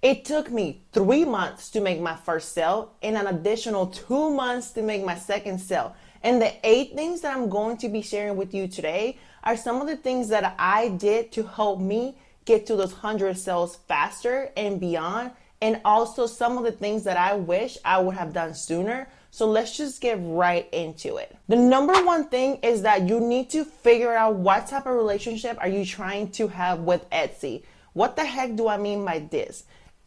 It took me 3 months to make my first sale and an additional 2 months to make my second sale. And the 8 things that I'm going to be sharing with you today are some of the things that I did to help me get to those 100 sales faster and beyond. And also some of the things that I wish I would have done sooner. So let's just get right into it. The number one thing is that you need to figure out what type of relationship are you trying to have with Etsy. What the heck do I mean by this?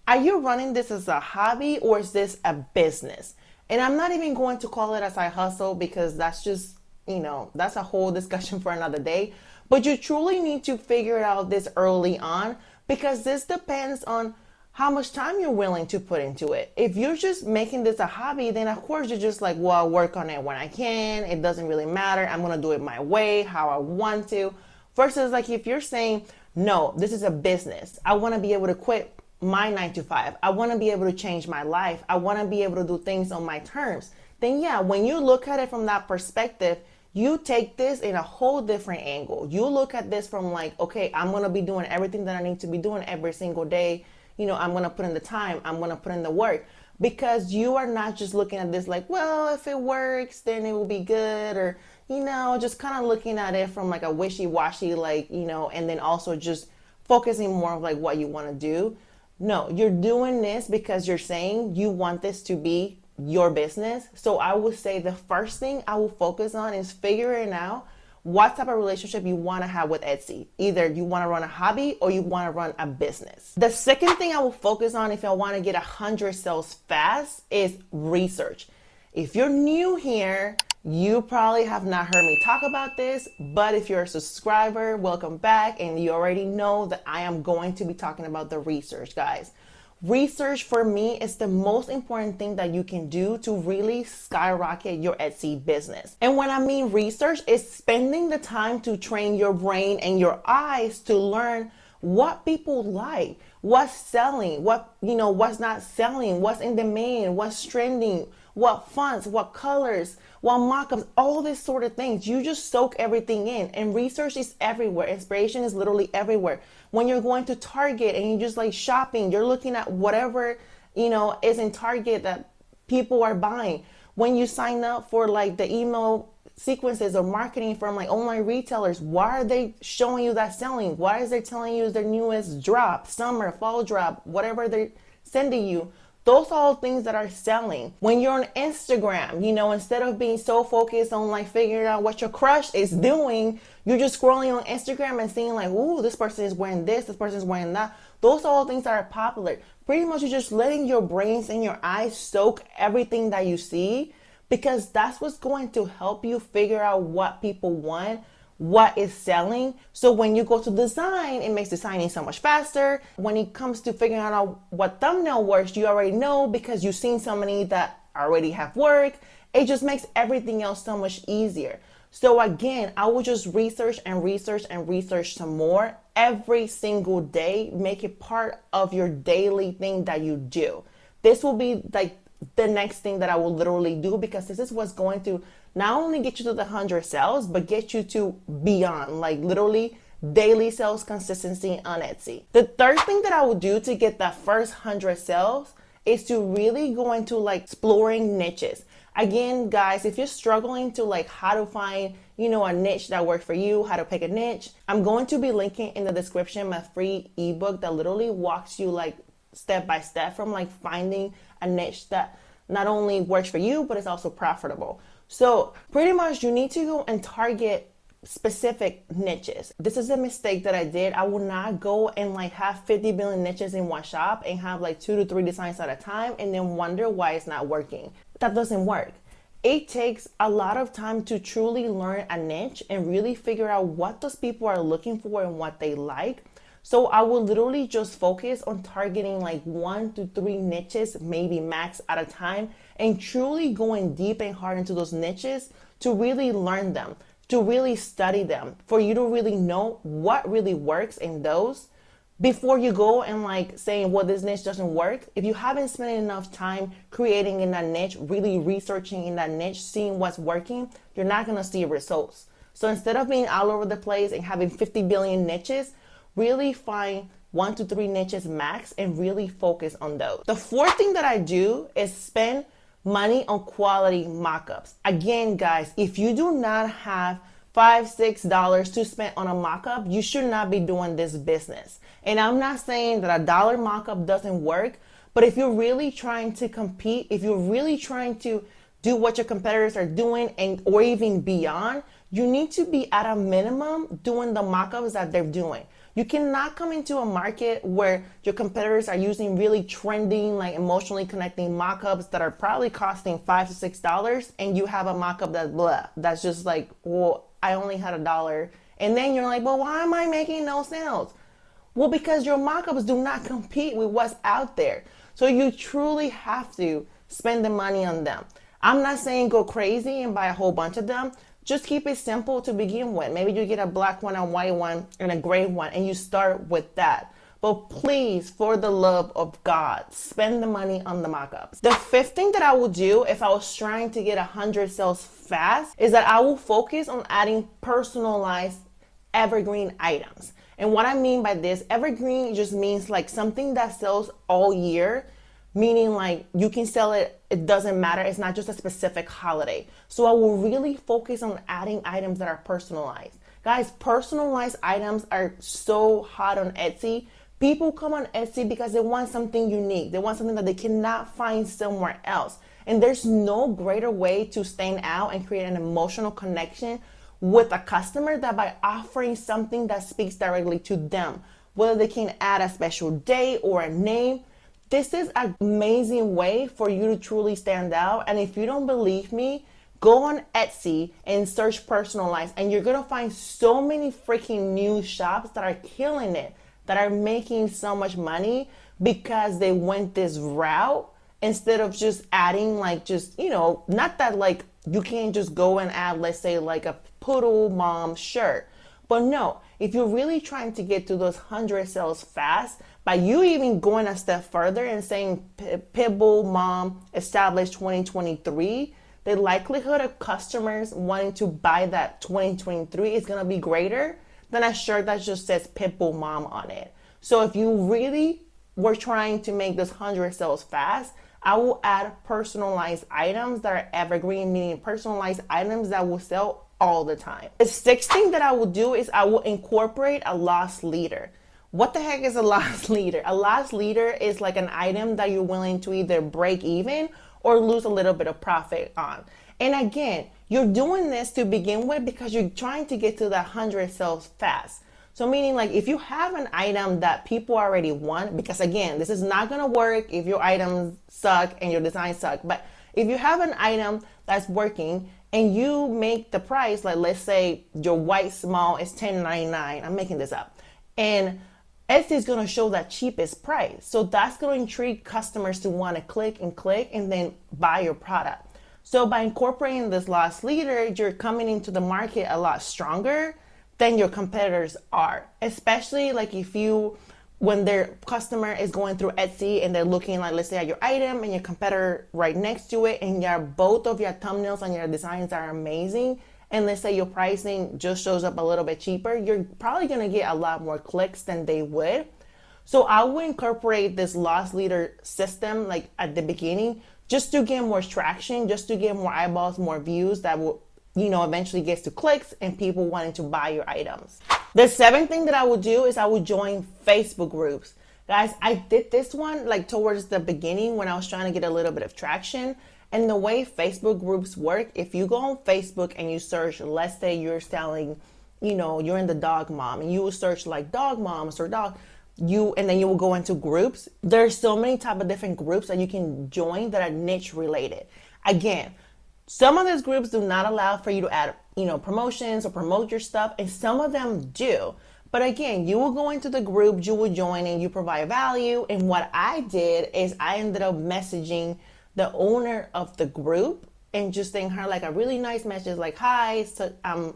Are you running this as a hobby or is this a business? And I'm not even going to call it a side hustle because that's just, that's a whole discussion for another day. But you truly need to figure out this early on because this depends on how much time you're willing to put into it. If you're just making this a hobby, then of course you're just like, well, I'll work on it when I can. It doesn't really matter. I'm going to do it my way, how I want to. Versus like if you're saying, no, this is a business. I want to be able to quit my 9 to 5. I want to be able to change my life. I want to be able to do things on my terms. Then yeah, when you look at it from that perspective, you take this in a whole different angle. You look at this from like, okay, I'm going to be doing everything that I need to be doing every single day. I'm going to put in the time. I'm going to put in the work because you are not just looking at this like, well, if it works, then it will be good. Or, just kind of looking at it from like a wishy-washy, like, and then also just focusing more of like what you want to do. No, you're doing this because you're saying you want this to be your business. So I would say the first thing I will focus on is figuring out what type of relationship you want to have with Etsy. Either you want to run a hobby or you want to run a business. The second thing I will focus on if I want to get 100 sales fast is research. If you're new here, you probably have not heard me talk about this, but if you're a subscriber, welcome back. And you already know that I am going to be talking about the research, guys. Research for me is the most important thing that you can do to really skyrocket your Etsy business. And when I mean research, it's spending the time to train your brain and your eyes to learn what people like, what's selling, what's not selling, what's in demand, what's trending, what fonts, what colors, what mockups, all this sort of things. You just soak everything in, and research is everywhere. Inspiration is literally everywhere. When you're going to Target and you just like shopping, you're looking at whatever, is in Target that people are buying. When you sign up for like the email sequences of marketing from like online retailers, why are they showing you that selling? Why is they telling you their newest drop, summer, fall drop, whatever they're sending you? Those are all things that are selling. When you're on Instagram, instead of being so focused on like figuring out what your crush is doing, you're just scrolling on Instagram and seeing like, ooh, this person is wearing this person is wearing that. Those are all things that are popular. Pretty much you're just letting your brains and your eyes soak everything that you see, because that's what's going to help you figure out what people want, what is selling. So when you go to design, it makes designing so much faster. When it comes to figuring out what thumbnail works, you already know because you've seen so many that already have worked. It just makes everything else so much easier. So again, I will just research and research and research some more every single day. Make it part of your daily thing that you do. This will be like the next thing that I will literally do, because this is what's going to not only get you to the 100 sales, but get you to beyond, like literally daily sales consistency on Etsy. The third thing that I will do to get that first 100 sales is to really go into like exploring niches. Again, guys, if you're struggling to like how to find, a niche that works for you, how to pick a niche, I'm going to be linking in the description my free ebook that literally walks you like step by step from like finding a niche that not only works for you, but it's also profitable. So pretty much you need to go and target specific niches. This is a mistake that I did. I will not go and like have 50 billion niches in one shop and have like 2 to 3 designs at a time and then wonder why it's not working. That doesn't work. It takes a lot of time to truly learn a niche and really figure out what those people are looking for and what they like. So I will literally just focus on targeting like 1 to 3 niches, maybe max at a time, and truly going deep and hard into those niches to really learn them, to really study them, for you to really know what really works in those before you go and like saying, well, this niche doesn't work. If you haven't spent enough time creating in that niche, really researching in that niche, seeing what's working, you're not going to see results. So instead of being all over the place and having 50 billion niches, really find 1 to 3 niches max and really focus on those. The fourth thing that I do is spend money on quality mockups. Again, guys, if you do not have $5-6 to spend on a mockup, you should not be doing this business. And I'm not saying that a dollar mockup doesn't work, but if you're really trying to compete, if you're really trying to do what your competitors are doing and or even beyond, you need to be at a minimum doing the mockups that they're doing. You cannot come into a market where your competitors are using really trending, like emotionally connecting mockups that are probably costing $5-6, and you have a mockup that blah, that's just like, well, I only had $1. And then you're like, well, why am I making no sales? Well, because your mockups do not compete with what's out there. So you truly have to spend the money on them. I'm not saying go crazy and buy a whole bunch of them. Just keep it simple to begin with. Maybe you get a black one, a white one, and a gray one, and you start with that. But please, for the love of God, spend the money on the mockups. The fifth thing that I would do if I was trying to get 100 sales fast is that I will focus on adding personalized evergreen items. And what I mean by this, evergreen just means like something that sells all year, meaning like you can sell it, it doesn't matter. It's not just a specific holiday. So I will really focus on adding items that are personalized. Guys, personalized items are so hot on Etsy. People come on Etsy because they want something unique. They want something that they cannot find somewhere else. And there's no greater way to stand out and create an emotional connection with a customer than by offering something that speaks directly to them. Whether they can add a special day or a name. This is an amazing way for you to truly stand out. And if you don't believe me, go on Etsy and search personalized, and you're gonna find so many freaking new shops that are killing it, that are making so much money because they went this route instead of just adding like just, you know, not that like you can't just go and add, let's say like a poodle mom shirt. But no, if you're really trying to get to those 100 sales fast, by you even going a step further and saying Pitbull Mom established 2023, the likelihood of customers wanting to buy that 2023 is going to be greater than a shirt that just says Pitbull Mom on it. So if you really were trying to make this 100 sales fast, I will add personalized items that are evergreen, meaning personalized items that will sell all the time. The sixth thing that I will do is I will incorporate a loss leader. What the heck is a loss leader? A loss leader is like an item that you're willing to either break even or lose a little bit of profit on. And again, you're doing this to begin with because you're trying to get to the 100 sales fast. So meaning like if you have an item that people already want, because again, this is not gonna work if your items suck and your designs suck, but if you have an item that's working and you make the price, like let's say your white small is $10.99, I'm making this up, and Etsy is going to show that cheapest price. So that's going to intrigue customers to want to click and then buy your product. So by incorporating this loss leader, you're coming into the market a lot stronger than your competitors are. Especially like if you, when their customer is going through Etsy and they're looking like, let's say at your item and your competitor right next to it, and both of your thumbnails and your designs are amazing, and let's say your pricing just shows up a little bit cheaper, you're probably gonna get a lot more clicks than they would. So I will incorporate this loss leader system like at the beginning, just to get more traction, just to get more eyeballs, more views that will, you know, eventually get to clicks and people wanting to buy your items. The seventh thing that I would do is I would join Facebook groups. Guys, I did this one like towards the beginning when I was trying to get a little bit of traction. And the way Facebook groups work, if you go on Facebook and you search, let's say you're selling, you know, you're in the dog mom, and you will search like dog moms or dog, and then you will go into groups. There's so many type of different groups that you can join that are niche related. Again, some of those groups do not allow for you to add, you know, promotions or promote your stuff, and some of them do. But again, you will go into the group, you will join, and you provide value. And what I did is I ended up messaging the owner of the group and just sending her like a really nice message like, hi, so I'm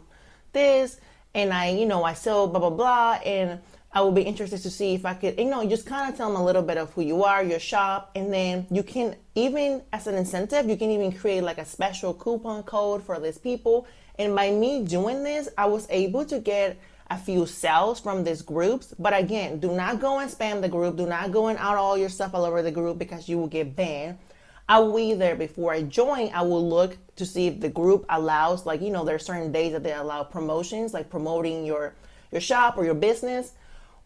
this, and I sell blah, blah, blah, and I would be interested to see if I could, just kind of tell them a little bit of who you are, your shop, and then you can even, as an incentive, you can even create like a special coupon code for these people. And by me doing this, I was able to get a few sales from these groups. But again, do not go and spam the group. Do not go and out all your stuff all over the group because you will get banned. I will either, before I join, I will look to see if the group allows, like, there are certain days that they allow promotions, like promoting your shop or your business,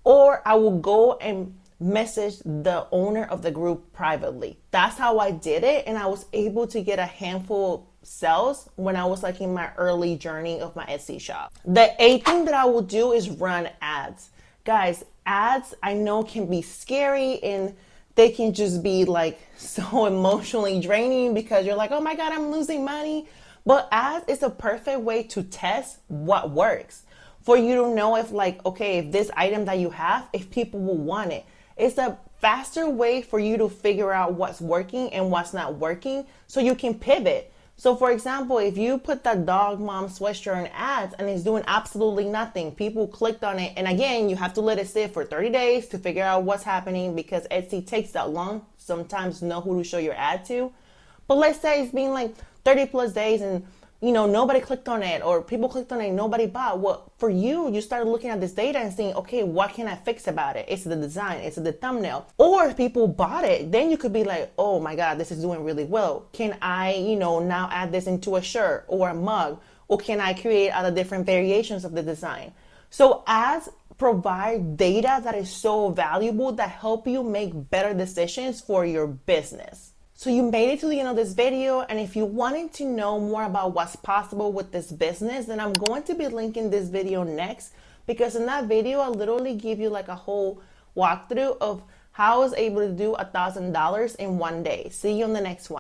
or I will go and message the owner of the group privately. That's how I did it, and I was able to get a handful of sales when I was like in my early journey of my Etsy shop. The 8th thing that I will do is run ads. Guys, ads I know can be scary, and they can just be like so emotionally draining because you're like, oh my God, I'm losing money. But ads is a perfect way to test what works, for you to know if, like, okay, if this item that you have, if people will want it. It's a faster way for you to figure out what's working and what's not working so you can pivot. So for example, if you put that dog mom sweatshirt in ads and it's doing absolutely nothing, people clicked on it. And again, you have to let it sit for 30 days to figure out what's happening because Etsy takes that long sometimes to know who to show your ad to. But let's say it's been like 30 plus days and nobody clicked on it, or people clicked on it and nobody bought. Well, for you started looking at this data and saying, okay, what can I fix about it? It's the design, it's the thumbnail. Or if people bought it, then you could be like, oh my God, this is doing really well. Can I, now add this into a shirt or a mug? Or can I create other different variations of the design? So ads provide data that is so valuable that help you make better decisions for your business. So you made it to the end of this video, and if you wanted to know more about what's possible with this business, then I'm going to be linking this video next, because in that video I literally give you like a whole walkthrough of how I was able to do $1,000 in one day. See you on the next one.